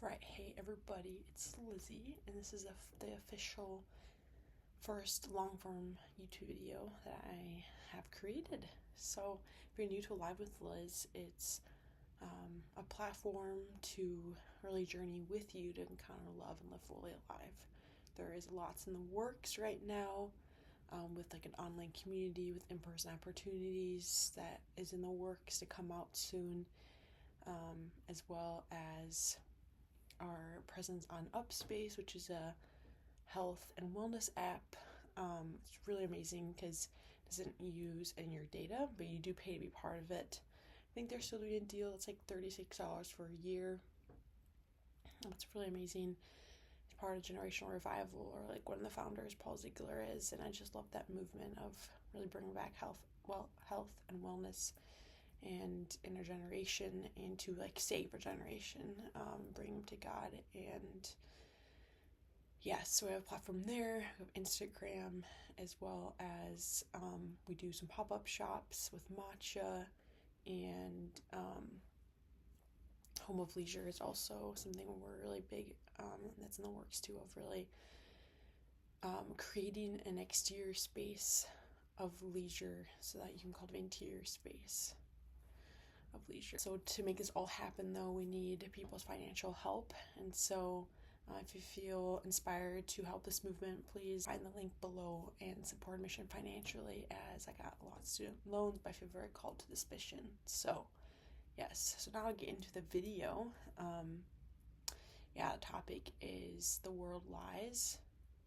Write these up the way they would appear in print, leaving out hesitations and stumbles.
Right, hey everybody, it's Lizzy, and this is the official first long-form YouTube video that I have created. So, if you're new to Live with Liz, it's a platform to really journey with you to encounter love and live fully alive. There is lots in the works right now, with like an online community with in-person opportunities that is in the works to come out soon, as well as our presence on Upspace, which is a health and wellness app. It's really amazing because it doesn't use any of your data, but you do pay to be part of it. I think they're still doing a deal that's like $36 for a year. It's really amazing. It's part of Generational Revival, or like one of the founders, Paul Ziegler, is, and I just love that movement of really bringing back health and wellness and intergeneration, and to like save a generation, bring them to God. And yes, so we have a platform there. We have Instagram, as well as we do some pop-up shops with matcha, and Home of Leisure is also something we're really big, that's in the works too, of really creating an exterior space of leisure so that you can cultivate interior space of leisure. So to make this all happen, though, we need people's financial help. And so if you feel inspired to help this movement, please find the link below and support mission financially, as I got a lot of student loans, but I feel very called to this mission. So yes, so now I'll get into the video. The topic is the world lies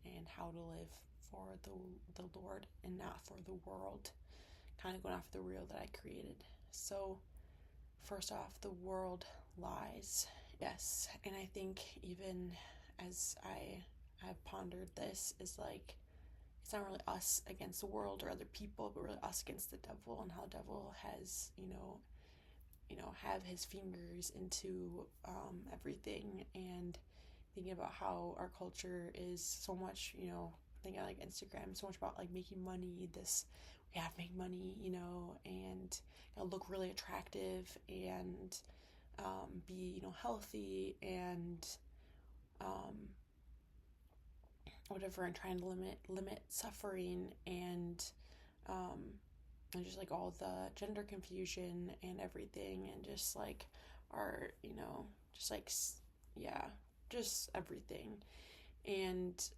and how to live for the Lord and not for the world, kind of going off the reel that I created. So first off, the world lies. Yes, and I think even as I have pondered this, is like, it's not really us against the world or other people, but really us against the devil, and how the devil has, have his fingers into everything. And thinking about how our culture is so much, thinking like Instagram, so much about like making money, we have to make money, and look really attractive, and be, healthy, and whatever, and trying to limit suffering, and just like all the gender confusion and everything, and just like our, just everything. And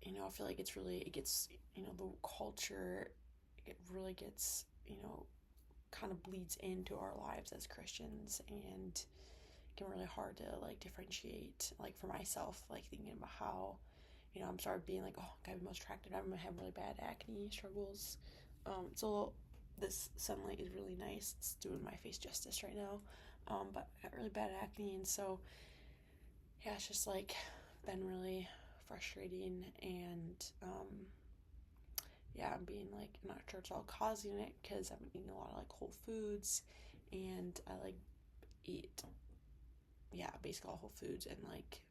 I feel like it gets, the culture, it really gets, kind of bleeds into our lives as Christians, and it can be really hard to like differentiate. Like for myself, like thinking about how, I'm started being like, oh, gotta be most attractive. I'm gonna have really bad acne struggles. So this sunlight is really nice. It's doing my face justice right now. But I got really bad acne, and so yeah, it's just like been really frustrating. And I'm being like, not sure it's all causing it, because I've been eating a lot of like whole foods, and I like eat, basically all whole foods, and like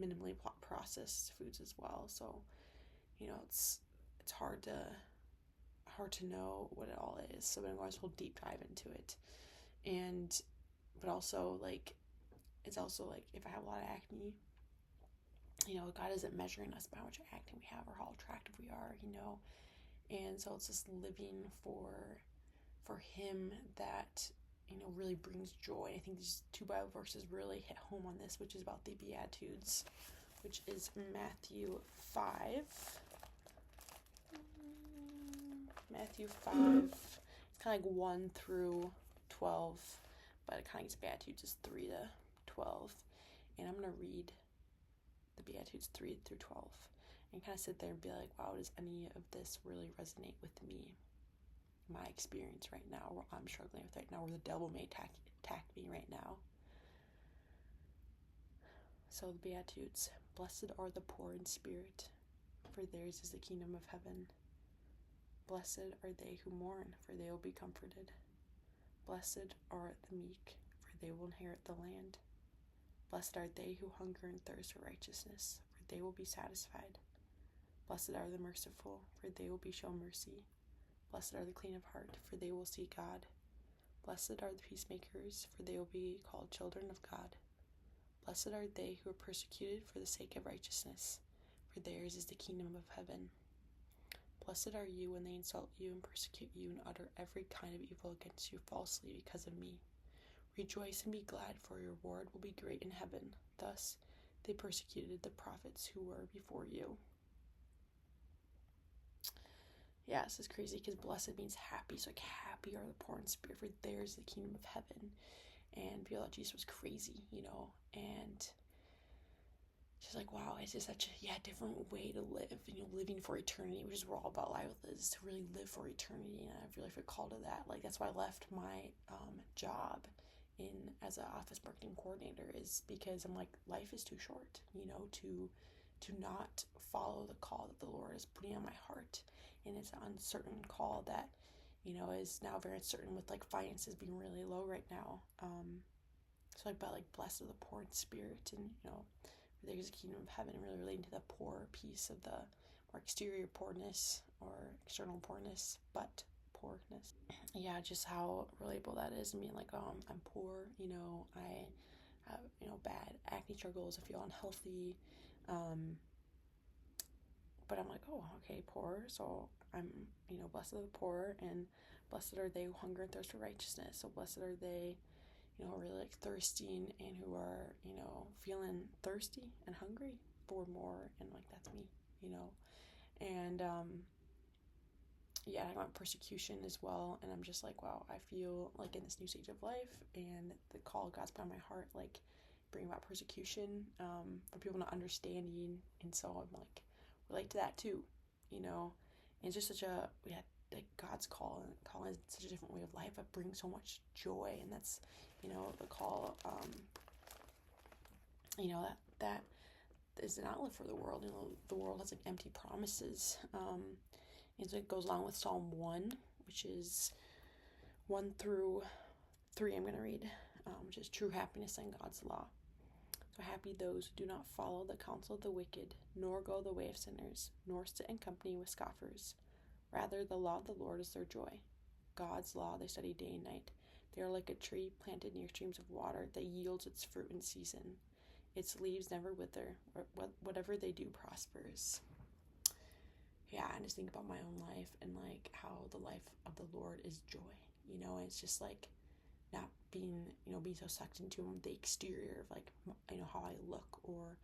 minimally processed foods as well. So it's hard to know what it all is. So I'm going to go a deep dive into it. But also like, it's also like, if I have a lot of acne, God isn't measuring us by how much acne we have or how attractive we are, and so it's just living for him that, really brings joy. I think these two Bible verses really hit home on this, which is about the Beatitudes, which is Matthew 5. It's kind of like 1 through 12, but it kind of gets Beatitudes is 3 to 12. And I'm going to read the Beatitudes 3 through 12 and kind of sit there and be like, wow, does any of this really resonate with me? My experience right now, what I'm struggling with right now, where the devil may attack me right now. So the Beatitudes: blessed are the poor in spirit, for theirs is the kingdom of heaven. Blessed are they who mourn, for they will be comforted. Blessed are the meek, for they will inherit the land. Blessed are they who hunger and thirst for righteousness, for they will be satisfied. Blessed are the merciful, for they will be shown mercy. Blessed are the clean of heart, for they will see God. Blessed are the peacemakers, for they will be called children of God. Blessed are they who are persecuted for the sake of righteousness, for theirs is the kingdom of heaven. Blessed are you when they insult you and persecute you and utter every kind of evil against you falsely because of me. Rejoice and be glad, for your reward will be great in heaven. Thus they persecuted the prophets who were before you. Yeah, this is crazy because blessed means happy. So like, happy are the poor in spirit, for theirs is the kingdom of heaven. And people thought Jesus was crazy, and just like, wow, it's just such a different way to live, living for eternity, which is what we're all about life is to really live for eternity. And I really feel called to that. Like, that's why I left my job as an office marketing coordinator, is because I'm like, life is too short, to not follow the call that the Lord is putting on my heart. And it's an uncertain call that, is now very uncertain with like finances being really low right now. But blessed are the poor in spirit, and there's a kingdom of heaven, really relating to the poor piece of the more exterior poorness or external poorness, but poorness. Yeah, just how relatable that is. I mean, like, I'm poor, I have, bad acne struggles, I feel unhealthy, but I'm like, oh, okay, poor, so I'm, blessed are the poor, and blessed are they who hunger and thirst for righteousness. So blessed are they, really like thirsting and who are, feeling thirsty and hungry for more, and like, that's me, and I got persecution as well, and I'm just like, wow, I feel like in this new stage of life and the call of God's put on my heart, like, bring about persecution, for people not understanding, and so I'm like, relate to that too, and it's just such a, like, God's call is such a different way of life that brings so much joy, and that's, the call, that is an outlet for the world. The world has like empty promises, and so it goes along with Psalm 1, which is 1 through 3. I'm going to read, which is true happiness and God's law. So happy those who do not follow the counsel of the wicked, nor go the way of sinners, nor sit in company with scoffers. Rather, the law of the Lord is their joy. God's law they study day and night. They are like a tree planted near streams of water that yields its fruit in season. Its leaves never wither. Whatever they do prospers. Yeah, I just think about my own life and like how the life of the Lord is joy. And it's just like not being, being so sucked into the exterior of like, how I look, or,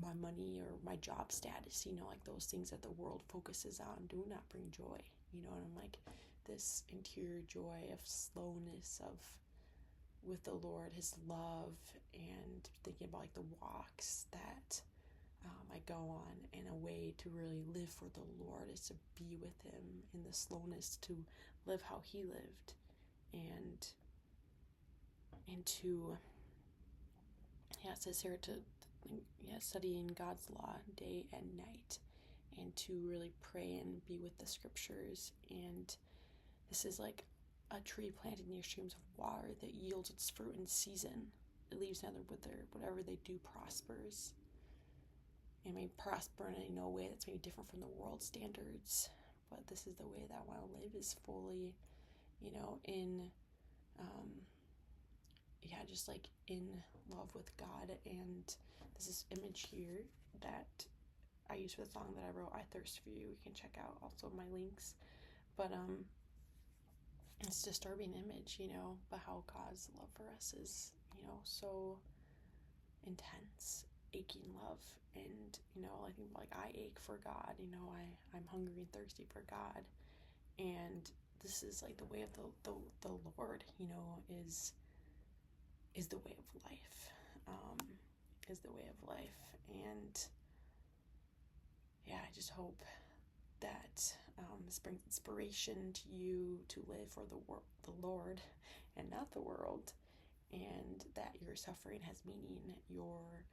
my money or my job status, like those things that the world focuses on do not bring joy, and I'm like, this interior joy of slowness, of with the Lord, his love, and thinking about like the walks that I go on, and a way to really live for the Lord is to be with him in the slowness, to live how he lived, and to, it says here to, studying God's law day and night, and to really pray and be with the scriptures. And this is like a tree planted near streams of water that yields its fruit in season. It leaves neither wither. Whatever they do prospers. It may prosper in a way that's maybe different from the world's standards, but this is the way that I want to live, is fully, in, just like in love with God. And this is image here that I use for the song that I wrote, I Thirst for You. You can check out also my links. But it's a disturbing image, but how God's love for us is, so intense, aching love. And, I think like I ache for God, I'm hungry and thirsty for God. And this is like the way of the Lord, is the way of life, And I just hope that this brings inspiration to you to live for the Lord and not the world, and that your suffering has meaning, your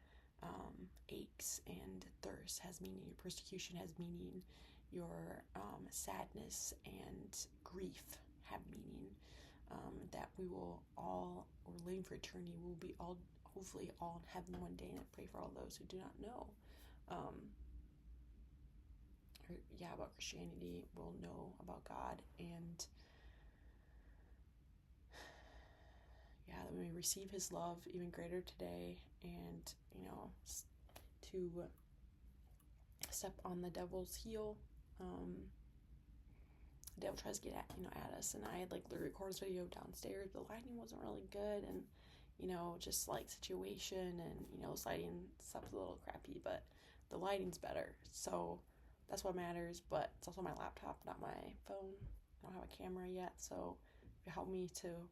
aches and thirst has meaning, your persecution has meaning, your sadness and grief have meaning, that we will all, or living for eternity, will be all, hopefully all in heaven one day. And I pray for all those who do not know about Christianity, will know about God, and that we may receive his love even greater today, and, to step on the devil's heel. The devil tries to get at us, and I had like recorded this video downstairs, but the lighting wasn't really good, and just like situation, and this lighting stuff's a little crappy, but the lighting's better, so that's what matters. But it's also my laptop, not my phone. I don't have a camera yet, so it helped me to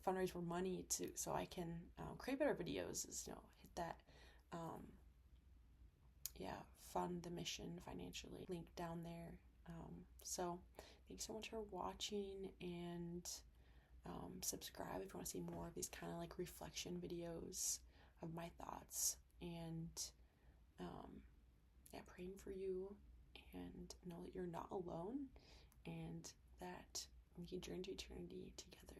fundraise for money so I can create better videos. Is hit that fund the mission financially link down there. So thanks so much for watching, and subscribe if you want to see more of these kind of like reflection videos of my thoughts, and praying for you, and know that you're not alone, and that we can journey to eternity together.